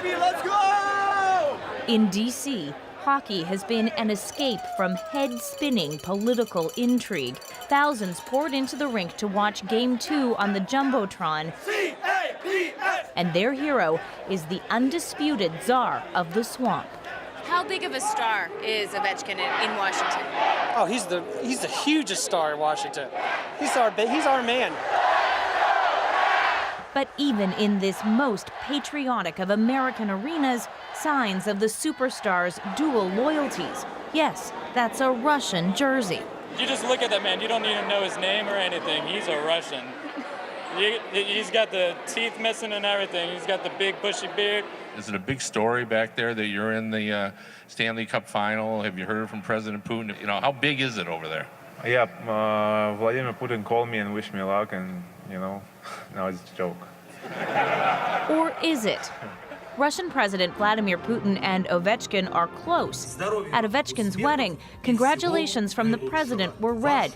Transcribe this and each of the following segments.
baby, let's go! In D.C., hockey has been an escape from head-spinning political intrigue. Thousands poured into the rink to watch Game 2 on the Jumbotron. C-A-P-S! And their hero is the undisputed czar of the swamp. How big of a star is Ovechkin in Washington? Oh, he's the hugest star in Washington. He's our man. But even in this most patriotic of American arenas, signs of the superstar's dual loyalties. Yes, that's a Russian jersey. You just look at that man, you don't even know his name or anything. He's a Russian. He's got the teeth missing and everything. He's got the big bushy beard. Is it a big story back there that you're in the Stanley Cup final? Have you heard from President Putin? You know, how big is it over there? Yeah, Vladimir Putin called me and wished me luck, and, now it's a joke. Or is it? Russian President Vladimir Putin and Ovechkin are close. At Ovechkin's wedding, congratulations from the president were read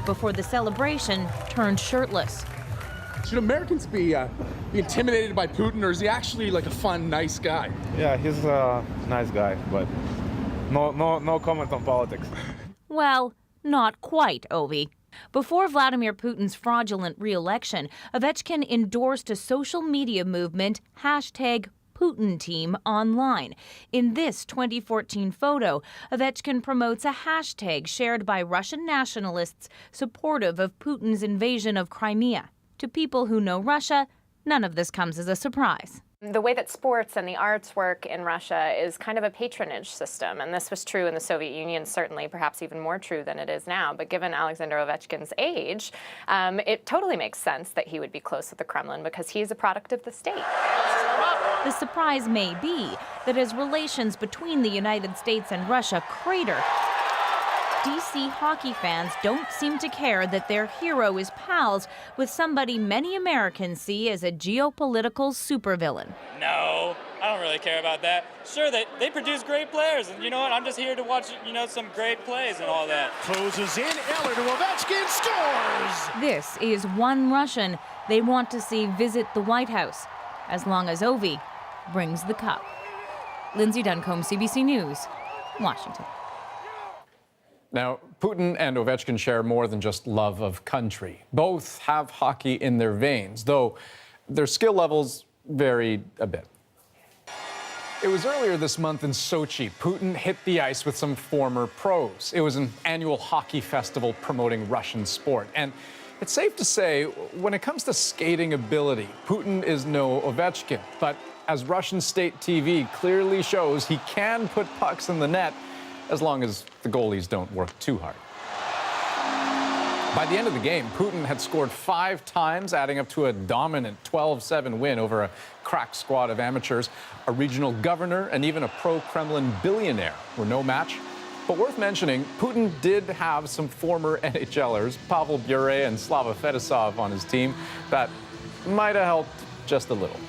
before the celebration turned shirtless. Should Americans be intimidated by Putin, or is he actually like a fun, nice guy? Yeah, he's a nice guy, but no comment on politics. Well, not quite, Ovi. Before Vladimir Putin's fraudulent re-election, Ovechkin endorsed a social media movement, #PutinTeam, online. In this 2014 photo, Ovechkin promotes a hashtag shared by Russian nationalists supportive of Putin's invasion of Crimea. To people who know Russia, none of this comes as a surprise. The way that sports and the arts work in Russia is kind of a patronage system, and this was true in the Soviet Union, certainly, perhaps even more true than it is now. But given Alexander Ovechkin's age, it totally makes sense that he would be close with the Kremlin because he is a product of the state. The surprise may be that as relations between the United States and Russia crater, D.C. hockey fans don't seem to care that their hero is pals with somebody many Americans see as a geopolitical supervillain. No, I don't really care about that. Sure, they produce great players, and you know what? I'm just here to watch, some great plays and all that. Closes in, Eller to Ovechkin, scores! This is one Russian they want to see visit the White House, as long as Ovi brings the cup. Lindsay Duncombe, CBC News, Washington. Now, Putin and Ovechkin share more than just love of country. Both have hockey in their veins, though their skill levels vary a bit. It was earlier this month in Sochi. Putin hit the ice with some former pros. It was an annual hockey festival promoting Russian sport. And it's safe to say, when it comes to skating ability, Putin is no Ovechkin. But as Russian state TV clearly shows, he can put pucks in the net, as long as the goalies don't work too hard. By the end of the game, Putin had scored 5 times, adding up to a dominant 12-7 win over a crack squad of amateurs. A regional governor and even a pro-Kremlin billionaire were no match. But worth mentioning, Putin did have some former NHLers, Pavel Bure and Slava Fedosov, on his team. That might have helped just a little.